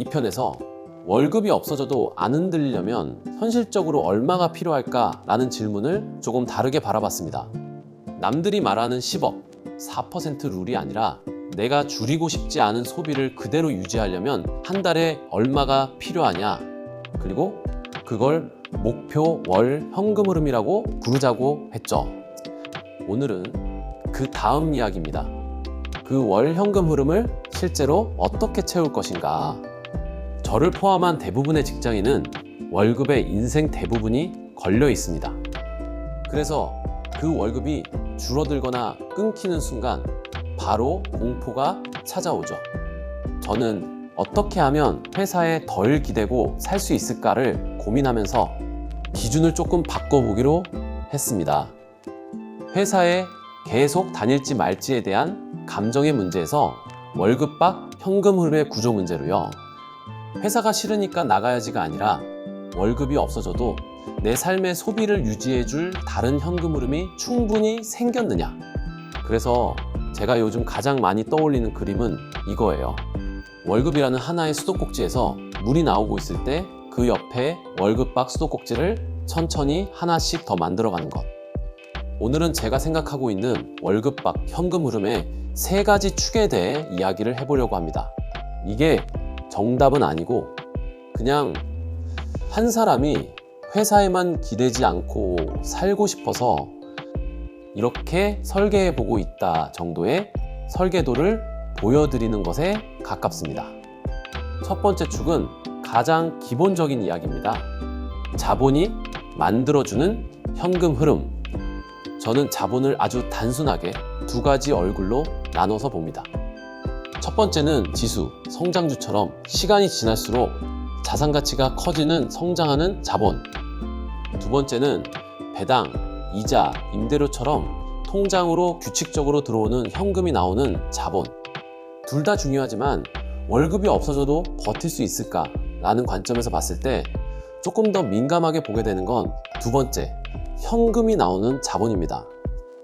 이 편에서 월급이 없어져도 안 흔들리려면 현실적으로 얼마가 필요할까? 라는 질문을 조금 다르게 바라봤습니다. 남들이 말하는 10억, 4% 룰이 아니라 내가 줄이고 싶지 않은 소비를 그대로 유지하려면 한 달에 얼마가 필요하냐? 그리고 그걸 목표 월 현금 흐름이라고 부르자고 했죠. 오늘은 그 다음 이야기입니다. 그 월 현금 흐름을 실제로 어떻게 채울 것인가? 저를 포함한 대부분의 직장인은 월급의 인생 대부분이 걸려 있습니다. 그래서 그 월급이 줄어들거나 끊기는 순간 바로 공포가 찾아오죠. 저는 어떻게 하면 회사에 덜 기대고 살 수 있을까를 고민하면서 기준을 조금 바꿔보기로 했습니다. 회사에 계속 다닐지 말지에 대한 감정의 문제에서 월급박 현금 흐름의 구조 문제로요. 회사가 싫으니까 나가야지가 아니라 월급이 없어져도 내 삶의 소비를 유지해줄 다른 현금 흐름이 충분히 생겼느냐. 그래서 제가 요즘 가장 많이 떠올리는 그림은 이거예요. 월급이라는 하나의 수도꼭지에서 물이 나오고 있을 때 그 옆에 월급박 수도꼭지를 천천히 하나씩 더 만들어가는 것. 오늘은 제가 생각하고 있는 월급박 현금 흐름의 3가지 축에 대해 이야기를 해보려고 합니다. 이게 정답은 아니고 그냥 한 사람이 회사에만 기대지 않고 살고 싶어서 이렇게 설계해 보고 있다 정도의 설계도를 보여드리는 것에 가깝습니다. 첫 번째 축은 가장 기본적인 이야기입니다. 자본이 만들어주는 현금 흐름. 저는 자본을 아주 단순하게 2가지 얼굴로 나눠서 봅니다. 첫 번째는 지수, 성장주처럼 시간이 지날수록 자산 가치가 커지는 성장하는 자본. 두 번째는 배당, 이자, 임대료처럼 통장으로 규칙적으로 들어오는 현금이 나오는 자본. 둘 다 중요하지만 월급이 없어져도 버틸 수 있을까? 라는 관점에서 봤을 때 조금 더 민감하게 보게 되는 건 두 번째, 현금이 나오는 자본입니다.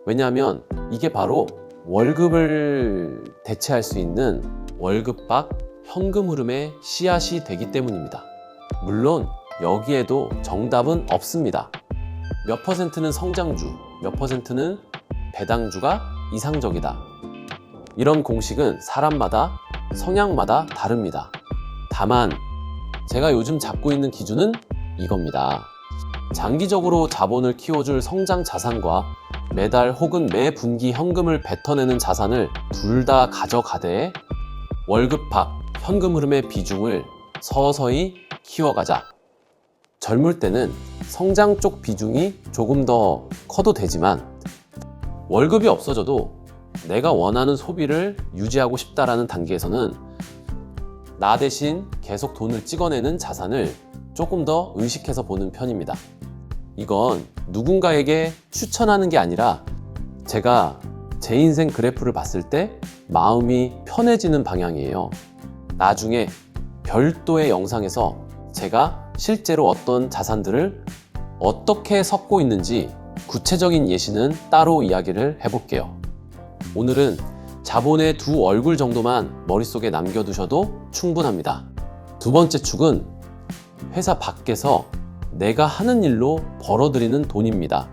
왜냐하면 이게 바로 월급을 대체할 수 있는 월급박 현금 흐름의 씨앗이 되기 때문입니다. 물론 여기에도 정답은 없습니다. 몇 퍼센트는 성장주, 몇 퍼센트는 배당주가 이상적이다. 이런 공식은 사람마다 성향마다 다릅니다. 다만 제가 요즘 잡고 있는 기준은 이겁니다. 장기적으로 자본을 키워줄 성장 자산과 매달 혹은 매 분기 현금을 뱉어내는 자산을 둘 다 가져가되 월급박 현금 흐름의 비중을 서서히 키워가자. 젊을 때는 성장 쪽 비중이 조금 더 커도 되지만 월급이 없어져도 내가 원하는 소비를 유지하고 싶다라는 단계에서는 나 대신 계속 돈을 찍어내는 자산을 조금 더 의식해서 보는 편입니다. 이건 누군가에게 추천하는 게 아니라 제가 제 인생 그래프를 봤을 때 마음이 편해지는 방향이에요. 나중에 별도의 영상에서 제가 실제로 어떤 자산들을 어떻게 섞고 있는지 구체적인 예시는 따로 이야기를 해볼게요. 오늘은 자본의 2 얼굴 정도만 머릿속에 남겨두셔도 충분합니다. 두 번째 축은 회사 밖에서 내가 하는 일로 벌어들이는 돈입니다.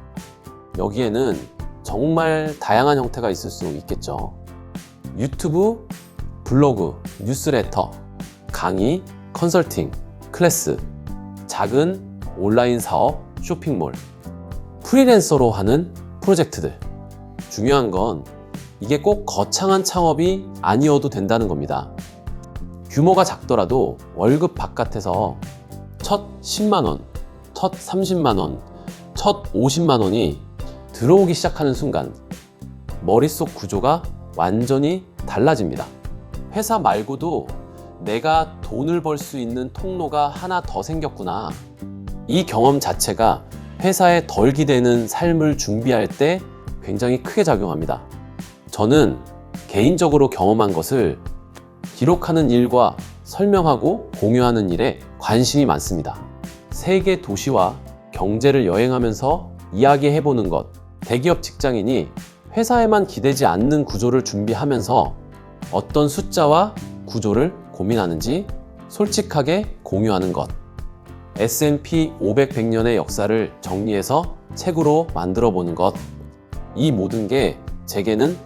여기에는 정말 다양한 형태가 있을 수 있겠죠. 유튜브, 블로그, 뉴스레터, 강의, 컨설팅, 클래스, 작은 온라인 사업, 쇼핑몰, 프리랜서로 하는 프로젝트들. 중요한 건 이게 꼭 거창한 창업이 아니어도 된다는 겁니다. 규모가 작더라도 월급 바깥에서 첫 10만 원, 첫 30만 원, 첫 50만 원이 들어오기 시작하는 순간 머릿속 구조가 완전히 달라집니다. 회사 말고도 내가 돈을 벌 수 있는 통로가 하나 더 생겼구나. 이 경험 자체가 회사에 덜 기대는 삶을 준비할 때 굉장히 크게 작용합니다. 저는 개인적으로 경험한 것을 기록하는 일과 설명하고 공유하는 일에 관심이 많습니다. 세계 도시와 경제를 여행하면서 이야기해보는 것, 대기업 직장인이 회사에만 기대지 않는 구조를 준비하면서 어떤 숫자와 구조를 고민하는지 솔직하게 공유하는 것. S&P 500, 100년의 역사를 정리해서 책으로 만들어 보는 것. 이 모든 게 제게는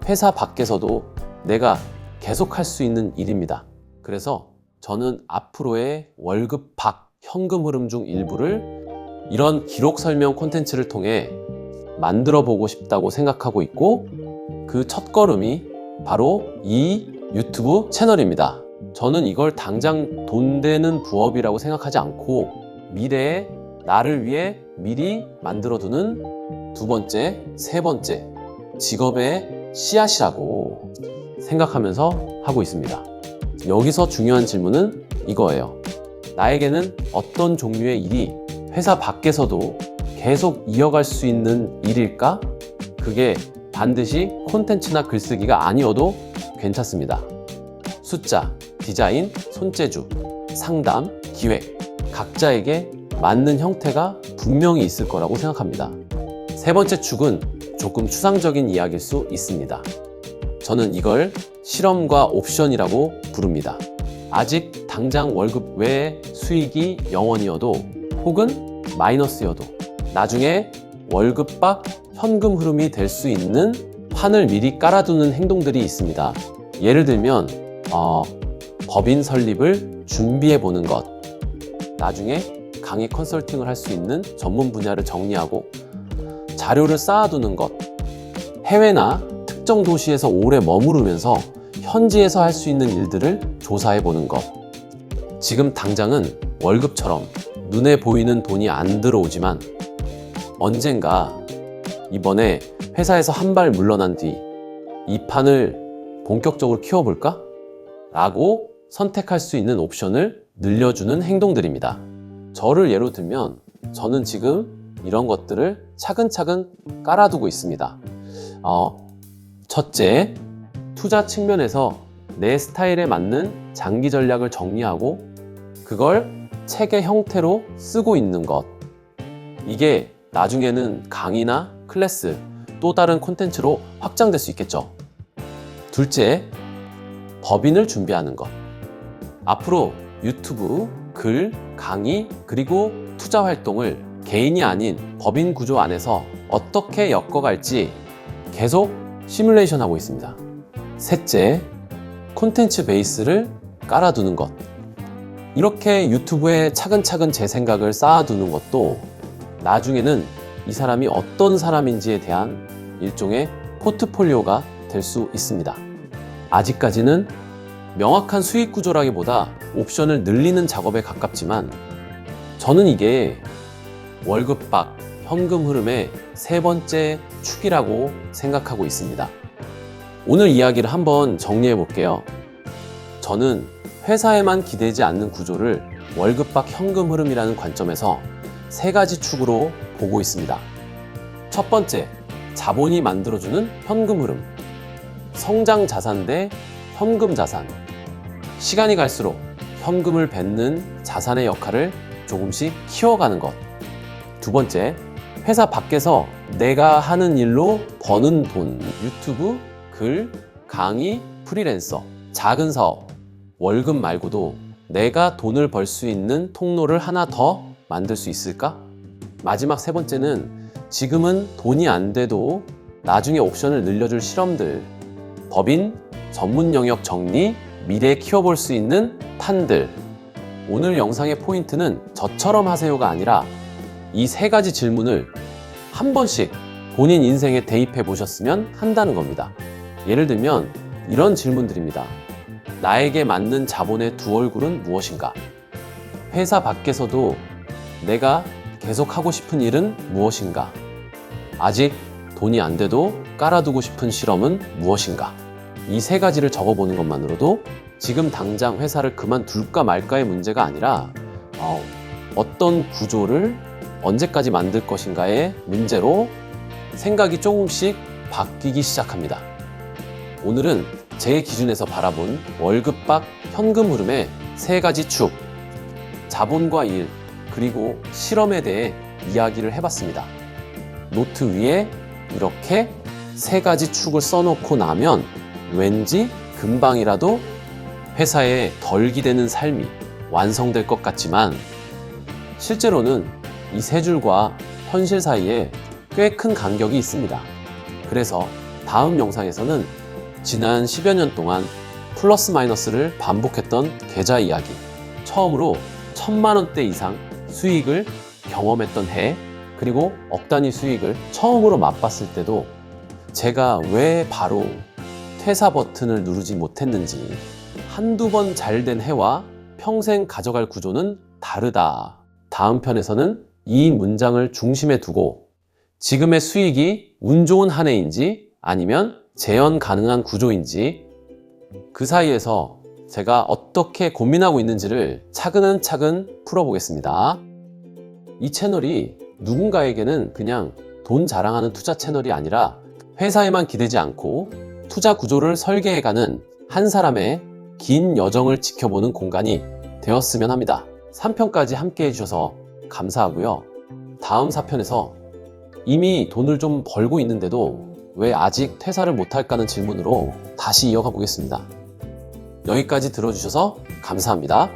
회사 밖에서도 내가 계속 할 수 있는 일입니다. 그래서 저는 앞으로의 월급 밖 현금 흐름 중 일부를 이런 기록 설명 콘텐츠를 통해 만들어 보고 싶다고 생각하고 있고, 그 첫걸음이 바로 이 유튜브 채널입니다. 저는 이걸 당장 돈 되는 부업이라고 생각하지 않고 미래에 나를 위해 미리 만들어두는 두 번째, 세 번째 직업의 씨앗이라고 생각하면서 하고 있습니다. 여기서 중요한 질문은 이거예요. 나에게는 어떤 종류의 일이 회사 밖에서도 계속 이어갈 수 있는 일일까? 그게 반드시 콘텐츠나 글쓰기가 아니어도 괜찮습니다. 숫자, 디자인, 손재주, 상담, 기획, 각자에게 맞는 형태가 분명히 있을 거라고 생각합니다. 세 번째 축은 조금 추상적인 이야기일 수 있습니다. 저는 이걸 실험과 옵션이라고 부릅니다. 아직 당장 월급 외의 수익이 0원이어도 혹은 마이너스여도 나중에 월급 밖 현금 흐름이 될 수 있는 판을 미리 깔아두는 행동들이 있습니다. 예를 들면 법인 설립을 준비해 보는 것, 나중에 강의 컨설팅을 할 수 있는 전문 분야를 정리하고 자료를 쌓아두는 것, 해외나 특정 도시에서 오래 머무르면서 현지에서 할 수 있는 일들을 조사해 보는 것. 지금 당장은 월급처럼 눈에 보이는 돈이 안 들어오지만 언젠가 이번에 회사에서 한 발 물러난 뒤 이 판을 본격적으로 키워볼까? 라고 선택할 수 있는 옵션을 늘려주는 행동들입니다. 저를 예로 들면 저는 지금 이런 것들을 차근차근 깔아두고 있습니다. 첫째, 투자 측면에서 내 스타일에 맞는 장기 전략을 정리하고 그걸 책의 형태로 쓰고 있는 것. 이게 나중에는 강의나 클래스, 또 다른 콘텐츠로 확장될 수 있겠죠. 둘째, 법인을 준비하는 것. 앞으로 유튜브, 글, 강의, 그리고 투자 활동을 개인이 아닌 법인 구조 안에서 어떻게 엮어갈지 계속 시뮬레이션 하고 있습니다. 셋째, 콘텐츠 베이스를 깔아두는 것. 이렇게 유튜브에 차근차근 제 생각을 쌓아두는 것도 나중에는 이 사람이 어떤 사람인지에 대한 일종의 포트폴리오가 될 수 있습니다. 아직까지는 명확한 수익 구조라기보다 옵션을 늘리는 작업에 가깝지만 저는 이게 월급 밖 현금 흐름의 세 번째 축이라고 생각하고 있습니다. 오늘 이야기를 한번 정리해 볼게요. 저는 회사에만 기대지 않는 구조를 월급 밖 현금 흐름이라는 관점에서 세 가지 축으로 보고 있습니다. 첫 번째, 자본이 만들어주는 현금 흐름. 성장 자산 대 현금 자산. 시간이 갈수록 현금을 뱉는 자산의 역할을 조금씩 키워가는 것. 두 번째, 회사 밖에서 내가 하는 일로 버는 돈. 유튜브, 글, 강의, 프리랜서, 작은 사업, 월급 말고도 내가 돈을 벌 수 있는 통로를 하나 더 만들 수 있을까? 마지막 세 번째는 지금은 돈이 안 돼도 나중에 옵션을 늘려줄 실험들, 법인, 전문 영역 정리, 미래에 키워볼 수 있는 판들. 오늘 영상의 포인트는 저처럼 하세요가 아니라 이 세 가지 질문을 한 번씩 본인 인생에 대입해 보셨으면 한다는 겁니다. 예를 들면 이런 질문들입니다. 나에게 맞는 자본의 두 얼굴은 무엇인가? 회사 밖에서도 내가 계속 하고 싶은 일은 무엇인가? 아직 돈이 안 돼도 깔아두고 싶은 실험은 무엇인가? 이 세 가지를 적어보는 것만으로도 지금 당장 회사를 그만둘까 말까의 문제가 아니라 어떤 구조를 언제까지 만들 것인가의 문제로 생각이 조금씩 바뀌기 시작합니다. 오늘은 제 기준에서 바라본 월급 밖 현금 흐름의 세 가지 축, 자본과 일, 그리고 실험에 대해 이야기를 해봤습니다. 노트 위에 이렇게 세 가지 축을 써놓고 나면 왠지 금방이라도 회사에 덜 기대는 삶이 완성될 것 같지만 실제로는 이 세 줄과 현실 사이에 꽤 큰 간격이 있습니다. 그래서 다음 영상에서는 지난 10여 년 동안 플러스 마이너스를 반복했던 계좌 이야기, 처음으로 1,000만 원대 이상 수익을 경험했던 해, 그리고 억 단위 수익을 처음으로 맛봤을 때도 제가 왜 바로 퇴사 버튼을 누르지 못했는지, 한두 번 잘 된 해와 평생 가져갈 구조는 다르다. 다음 편에서는 이 문장을 중심에 두고 지금의 수익이 운 좋은 한 해인지 아니면 재현 가능한 구조인지, 그 사이에서 제가 어떻게 고민하고 있는지를 차근차근 풀어보겠습니다. 이 채널이 누군가에게는 그냥 돈 자랑하는 투자 채널이 아니라 회사에만 기대지 않고 투자 구조를 설계해가는 한 사람의 긴 여정을 지켜보는 공간이 되었으면 합니다. 3편까지 함께 해주셔서 감사하고요. 다음 4편에서 이미 돈을 좀 벌고 있는데도 왜 아직 퇴사를 못할까는 질문으로 다시 이어가 보겠습니다. 여기까지 들어주셔서 감사합니다.